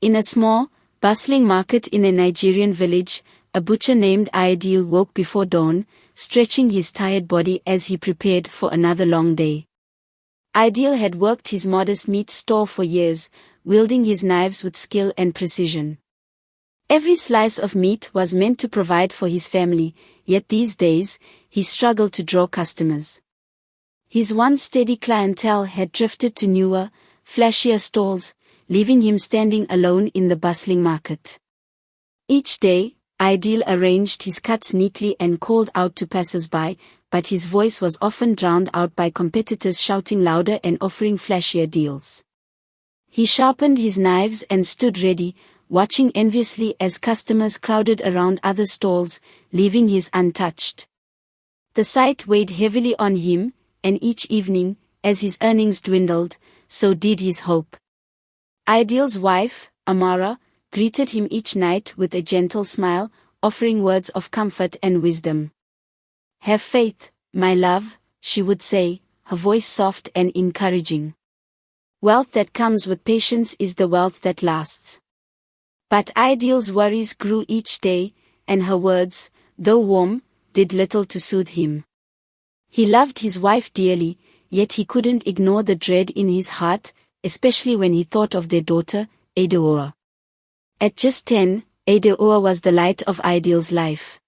In a small, bustling market in a Nigerian village, a butcher named Ayodele woke before dawn, stretching his tired body as he prepared for another long day. Ayodele had worked his modest meat store for years, wielding his knives with skill and precision. Every slice of meat was meant to provide for his family, yet these days, he struggled to draw customers. His once steady clientele had drifted to newer, flashier stalls, leaving him standing alone in the bustling market. Each day, Ayodele arranged his cuts neatly and called out to passers-by, but his voice was often drowned out by competitors shouting louder and offering flashier deals. He sharpened his knives and stood ready, watching enviously as customers crowded around other stalls, leaving his untouched. The sight weighed heavily on him, and each evening, as his earnings dwindled, so did his hope. Ayodele's wife, Amara, greeted him each night with a gentle smile, offering words of comfort and wisdom. "Have faith, my love," she would say, her voice soft and encouraging. "Wealth that comes with patience is the wealth that lasts." But Ayodele's worries grew each day, and her words, though warm, did little to soothe him. He loved his wife dearly, yet he couldn't ignore the dread in his heart, especially when he thought of their daughter, Adaora. At just 10, Adaora was the light of Ayodele's life.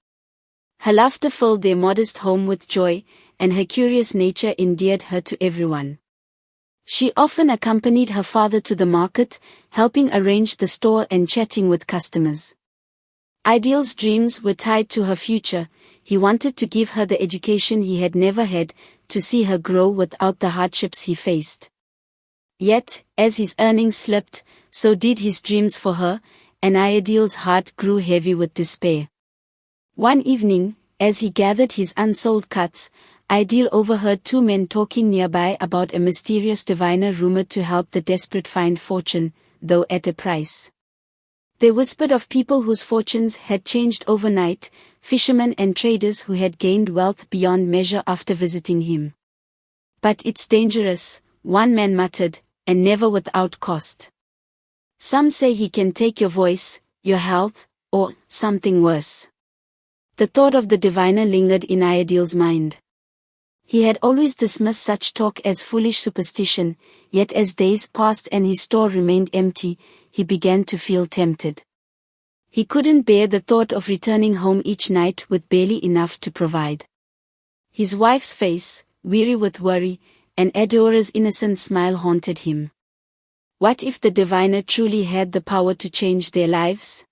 Her laughter filled their modest home with joy, and her curious nature endeared her to everyone. She often accompanied her father to the market, helping arrange the store and chatting with customers. Ayodele's dreams were tied to her future. He wanted to give her the education he had never had, to see her grow without the hardships he faced. Yet, as his earnings slipped, so did his dreams for her, and Ayodele's heart grew heavy with despair. One evening, as he gathered his unsold cuts, Ayodele overheard two men talking nearby about a mysterious diviner rumored to help the desperate find fortune, though at a price. They whispered of people whose fortunes had changed overnight, fishermen and traders who had gained wealth beyond measure after visiting him. "But it's dangerous," one man muttered, "and never without cost. Some say he can take your voice, your health, or something worse." The thought of the diviner lingered in Ayodele's mind. He had always dismissed such talk as foolish superstition, yet as days passed and his store remained empty, he began to feel tempted. He couldn't bear the thought of returning home each night with barely enough to provide. His wife's face, weary with worry, and Adaora's innocent smile haunted him. What if the diviner truly had the power to change their lives?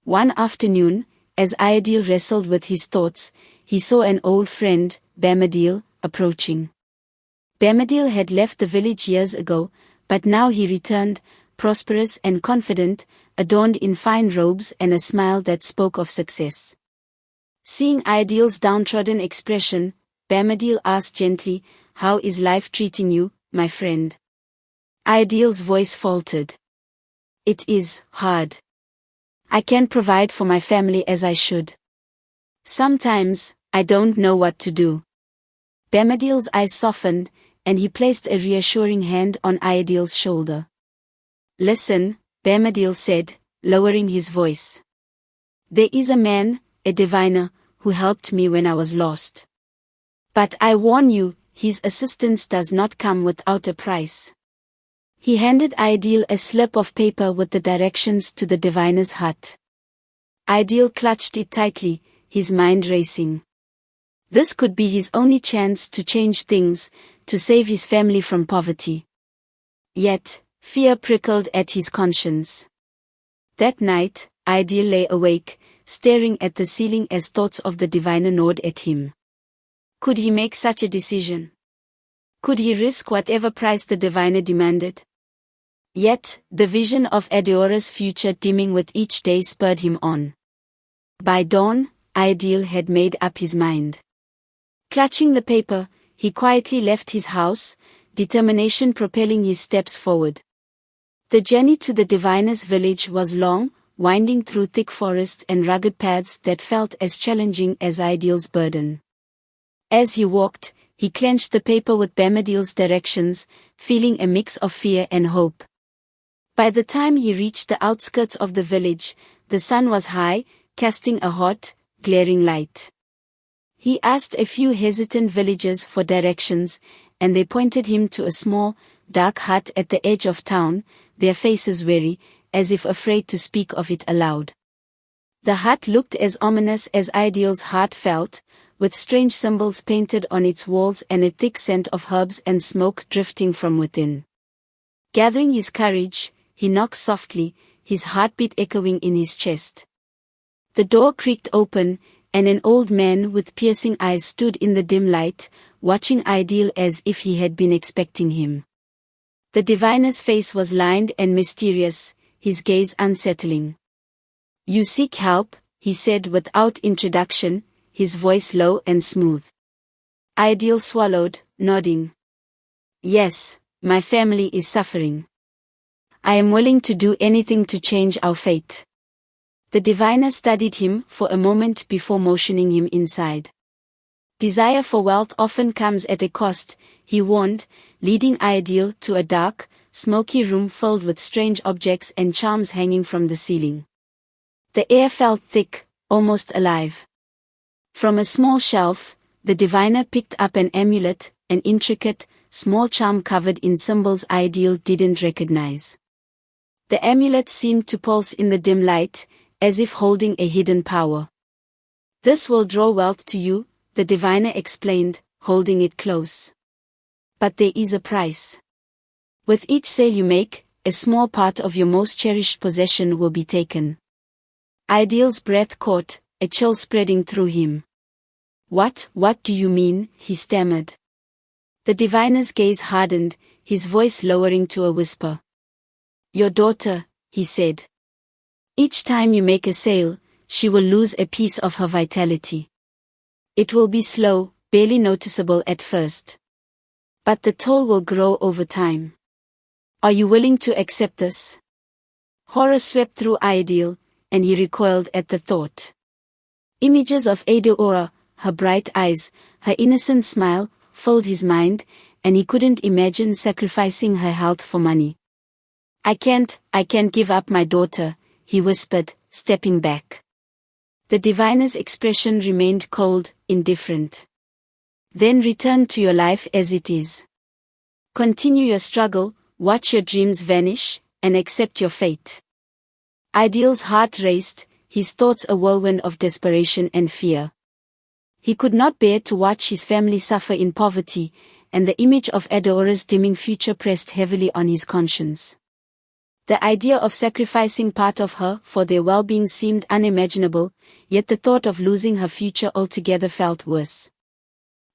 One afternoon, as Ayodele wrestled with his thoughts, he saw an old friend, Ayodele, approaching. Ayodele had left the village years ago, but now he returned, prosperous and confident, adorned in fine robes and a smile that spoke of success. Seeing Ayodele's downtrodden expression, Ayodele asked gently, "How is life treating you, my friend?" Ayodele's voice faltered. "It is hard. I can't provide for my family as I should. Sometimes, I don't know what to do." Ayodele's eyes softened, and he placed a reassuring hand on Ayodele's shoulder. "Listen," Ayodele said, lowering his voice. "There is a man, a diviner, who helped me when I was lost. But I warn you, his assistance does not come without a price." He handed Ayodele a slip of paper with the directions to the diviner's hut. Ayodele clutched it tightly, his mind racing. This could be his only chance to change things, to save his family from poverty. Yet, fear prickled at his conscience. That night, Ayodele lay awake, staring at the ceiling as thoughts of the diviner gnawed at him. Could he make such a decision? Could he risk whatever price the diviner demanded? Yet, the vision of Adaora's future dimming with each day spurred him on. By dawn, Ayodele had made up his mind. Clutching the paper, he quietly left his house, determination propelling his steps forward. The journey to the diviner's village was long, winding through thick forest and rugged paths that felt as challenging as Ayodele's burden. As he walked, he clenched the paper with Ayodele's directions, feeling a mix of fear and hope. By the time he reached the outskirts of the village, the sun was high, casting a hot, glaring light. He asked a few hesitant villagers for directions, and they pointed him to a small, dark hut at the edge of town, their faces wary, as if afraid to speak of it aloud. The hut looked as ominous as Ayodele's heart felt, with strange symbols painted on its walls and a thick scent of herbs and smoke drifting from within. Gathering his courage, he knocked softly, his heartbeat echoing in his chest. The door creaked open, and an old man with piercing eyes stood in the dim light, watching Ayodele as if he had been expecting him. The diviner's face was lined and mysterious, his gaze unsettling. "You seek help," he said without introduction, his voice low and smooth. Ayodele swallowed, nodding. "Yes, my family is suffering. I am willing to do anything to change our fate." The diviner studied him for a moment before motioning him inside. "Desire for wealth often comes at a cost," he warned, leading Ayodele to a dark, smoky room filled with strange objects and charms hanging from the ceiling. The air felt thick, almost alive. From a small shelf, the diviner picked up an amulet, an intricate, small charm covered in symbols Ayodele didn't recognize. The amulet seemed to pulse in the dim light, as if holding a hidden power. "This will draw wealth to you," the diviner explained, holding it close. "But there is a price. With each sale you make, a small part of your most cherished possession will be taken." Ayodele's breath caught, a chill spreading through him. What do you mean?" he stammered. The diviner's gaze hardened, his voice lowering to a whisper. "Your daughter," he said. "Each time you make a sale, she will lose a piece of her vitality. It will be slow, barely noticeable at first. But the toll will grow over time. Are you willing to accept this?" Horror swept through Ayodele, and he recoiled at the thought. Images of Adaora, her bright eyes, her innocent smile, filled his mind, and he couldn't imagine sacrificing her health for money. I can't give up my daughter," he whispered, stepping back. The diviner's expression remained cold, indifferent. "Then return to your life as it is. Continue your struggle, watch your dreams vanish, and accept your fate." Ayodele's heart raced, his thoughts a whirlwind of desperation and fear. He could not bear to watch his family suffer in poverty, and the image of Adaora's dimming future pressed heavily on his conscience. The idea of sacrificing part of her for their well-being seemed unimaginable, yet the thought of losing her future altogether felt worse.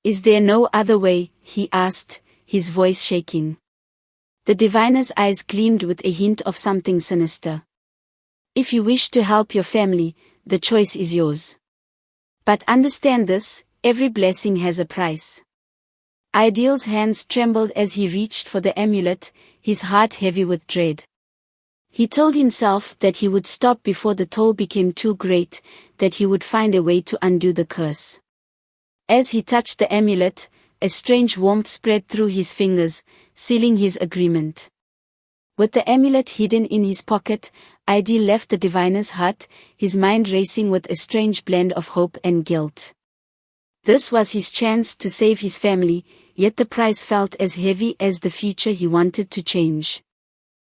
"Is there no other way?" he asked, his voice shaking. The diviner's eyes gleamed with a hint of something sinister. "If you wish to help your family, the choice is yours. But understand this, every blessing has a price." Ayodele's hands trembled as he reached for the amulet, his heart heavy with dread. He told himself that he would stop before the toll became too great, that he would find a way to undo the curse. As he touched the amulet, a strange warmth spread through his fingers, sealing his agreement. With the amulet hidden in his pocket, Ayodele left the diviner's hut, his mind racing with a strange blend of hope and guilt. This was his chance to save his family, yet the price felt as heavy as the future he wanted to change.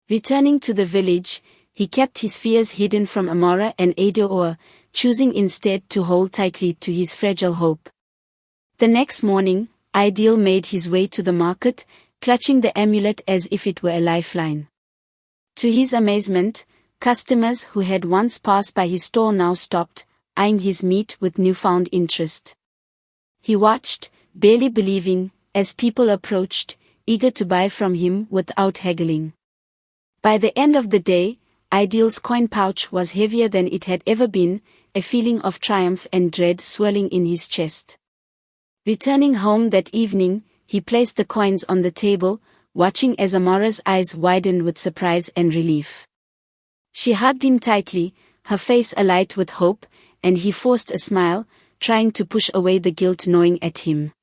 Returning to the village, he kept his fears hidden from Adaora and Adaora, choosing instead to hold tightly to his fragile hope. The next morning, Ayodele made his way to the market, clutching the amulet as if it were a lifeline. To his amazement, customers who had once passed by his stall now stopped, eyeing his meat with newfound interest. He watched, barely believing, as people approached, eager to buy from him without haggling. By the end of the day, Ayodele's coin pouch was heavier than it had ever been, a feeling of triumph and dread swirling in his chest. Returning home that evening, he placed the coins on the table, watching as Adaora's eyes widened with surprise and relief. She hugged him tightly, her face alight with hope, and he forced a smile, trying to push away the guilt gnawing at him.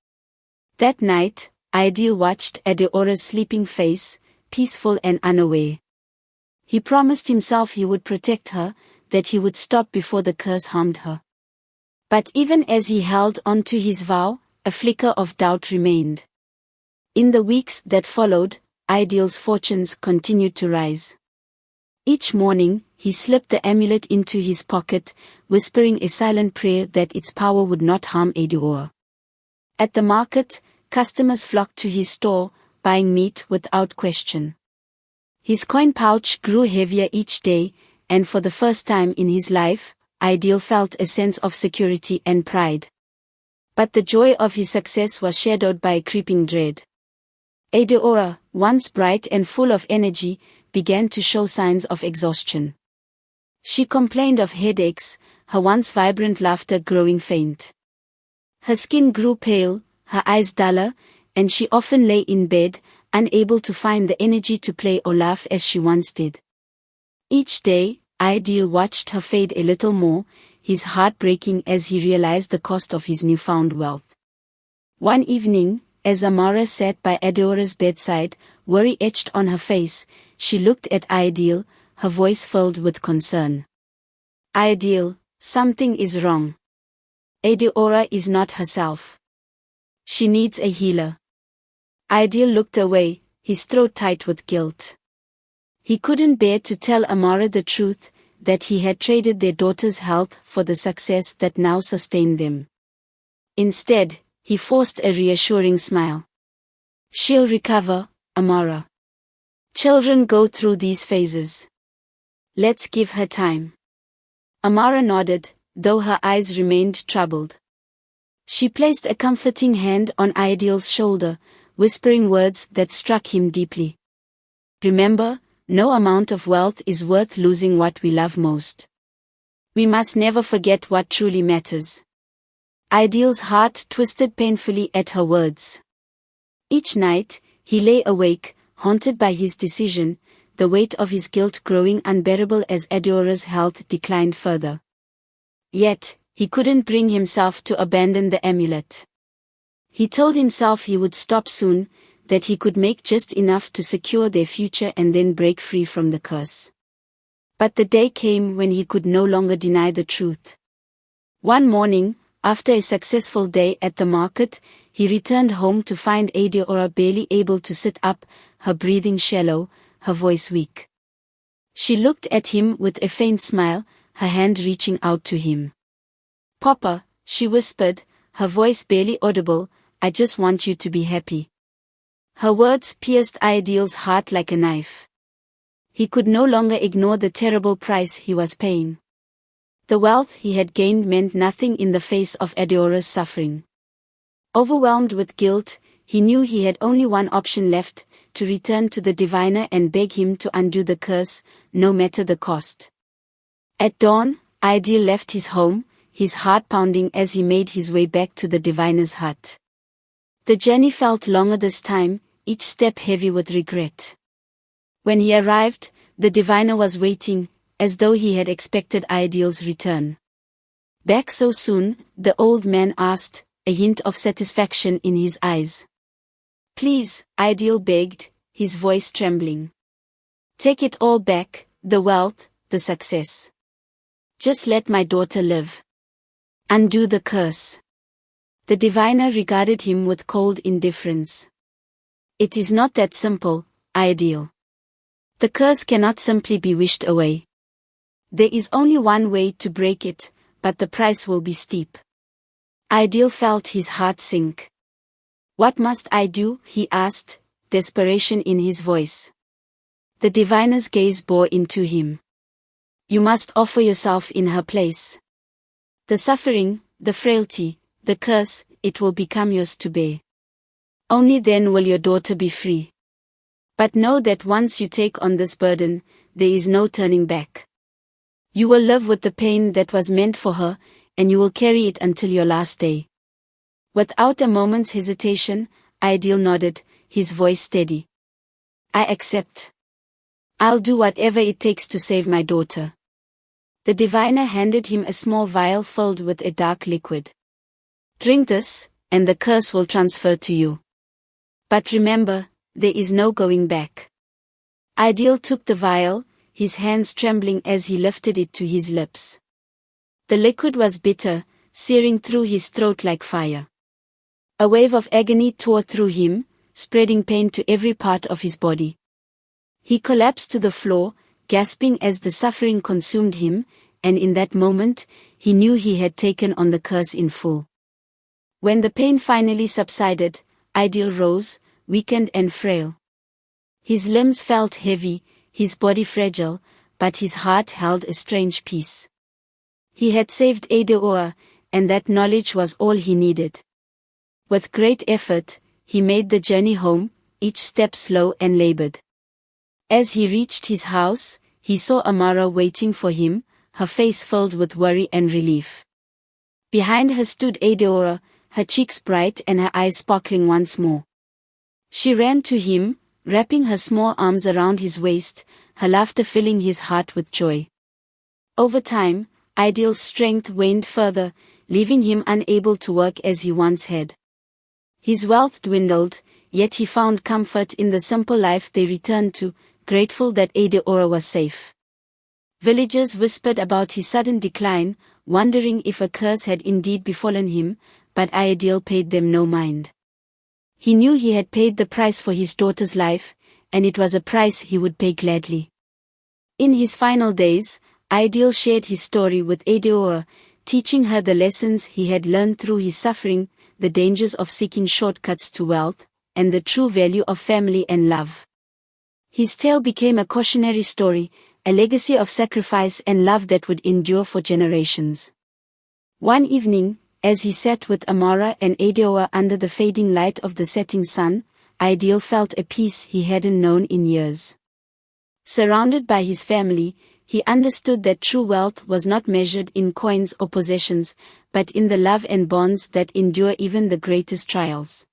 That night, Ayodele watched Adaora's sleeping face, peaceful and unaware. He promised himself he would protect her, that he would stop before the curse harmed her. But even as he held on to his vow, a flicker of doubt remained. In the weeks that followed, Ayodele's fortunes continued to rise. Each morning, he slipped the amulet into his pocket, whispering a silent prayer that its power would not harm Adaora. At the market, customers flocked to his store, buying meat without question. His coin pouch grew heavier each day, and for the first time in his life, Ayodele felt a sense of security and pride. But the joy of his success was shadowed by a creeping dread. Adaora, once bright and full of energy, began to show signs of exhaustion. She complained of headaches, her once vibrant laughter growing faint. Her skin grew pale, her eyes duller, and she often lay in bed, unable to find the energy to play or laugh as she once did. Each day, Ayodele watched her fade a little more, his heart breaking as he realized the cost of his newfound wealth. One evening, as Adaora sat by Adaora's bedside, worry etched on her face, she looked at Ayodele, her voice filled with concern. "Ayodele, something is wrong. Adaora is not herself. She needs a healer." Ayodele looked away, his throat tight with guilt. He couldn't bear to tell Adaora the truth, that he had traded their daughter's health for the success that now sustained them. Instead, he forced a reassuring smile. "She'll recover, Adaora. Children go through these phases. Let's give her time." Adaora nodded, though her eyes remained troubled. She placed a comforting hand on Ayodele's shoulder, whispering words that struck him deeply. "Remember, no amount of wealth is worth losing what we love most. We must never forget what truly matters." Ayodele's heart twisted painfully at her words. Each night, he lay awake, haunted by his decision, the weight of his guilt growing unbearable as Adaora's health declined further. Yet, he couldn't bring himself to abandon the amulet. He told himself he would stop soon, that he could make just enough to secure their future and then break free from the curse. But the day came when he could no longer deny the truth. One morning, after a successful day at the market, he returned home to find Adaora barely able to sit up, her breathing shallow, her voice weak. She looked at him with a faint smile, her hand reaching out to him. "Papa," she whispered, her voice barely audible, "I just want you to be happy." Her words pierced Ayodele's heart like a knife. He could no longer ignore the terrible price he was paying. The wealth he had gained meant nothing in the face of Adaora's suffering. Overwhelmed with guilt, he knew he had only one option left, to return to the diviner and beg him to undo the curse, no matter the cost. At dawn, Ayodele left his home, his heart pounding as he made his way back to the diviner's hut. The journey felt longer this time, each step heavy with regret. When he arrived, the diviner was waiting, as though he had expected Ayodele's return. "Back so soon?" the old man asked, a hint of satisfaction in his eyes. "Please," Ayodele begged, his voice trembling. "Take it all back, the wealth, the success. Just let my daughter live. Undo the curse." The diviner regarded him with cold indifference. "It is not that simple, Ayodele. The curse cannot simply be wished away. There is only one way to break it, but the price will be steep." Ayodele felt his heart sink. "What must I do?" he asked, desperation in his voice. The diviner's gaze bore into him. "You must offer yourself in her place. The suffering, the frailty, the curse, it will become yours to bear. Only then will your daughter be free. But know that once you take on this burden, there is no turning back. You will live with the pain that was meant for her, and you will carry it until your last day." Without a moment's hesitation, Ayodele nodded, his voice steady. "I accept. I'll do whatever it takes to save my daughter." The diviner handed him a small vial filled with a dark liquid. "Drink this, and the curse will transfer to you. But remember, there is no going back." Ayodele took the vial, his hands trembling as he lifted it to his lips. The liquid was bitter, searing through his throat like fire. A wave of agony tore through him, spreading pain to every part of his body. He collapsed to the floor, gasping as the suffering consumed him, and in that moment, he knew he had taken on the curse in full. When the pain finally subsided, Ayodele rose, weakened and frail. His limbs felt heavy, his body fragile, but his heart held a strange peace. He had saved Adaora, and that knowledge was all he needed. With great effort, he made the journey home, each step slow and labored. As he reached his house, he saw Adaora waiting for him, her face filled with worry and relief. Behind her stood Adaora, her cheeks bright and her eyes sparkling once more. She ran to him, wrapping her small arms around his waist, her laughter filling his heart with joy. Over time, Ayodele's strength waned further, leaving him unable to work as he once had. His wealth dwindled, yet he found comfort in the simple life they returned to, grateful that Adaora was safe. Villagers whispered about his sudden decline, wondering if a curse had indeed befallen him, but Ayodele paid them no mind. He knew he had paid the price for his daughter's life, and it was a price he would pay gladly. In his final days, Ayodele shared his story with Adaora, teaching her the lessons he had learned through his suffering, the dangers of seeking shortcuts to wealth, and the true value of family and love. His tale became a cautionary story, a legacy of sacrifice and love that would endure for generations. One evening, as he sat with Adaora and Adaora under the fading light of the setting sun, Ayodele felt a peace he hadn't known in years. Surrounded by his family, he understood that true wealth was not measured in coins or possessions, but in the love and bonds that endure even the greatest trials.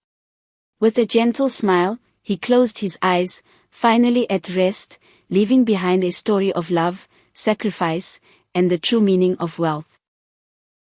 With a gentle smile, he closed his eyes, finally at rest, leaving behind a story of love, sacrifice, and the true meaning of wealth.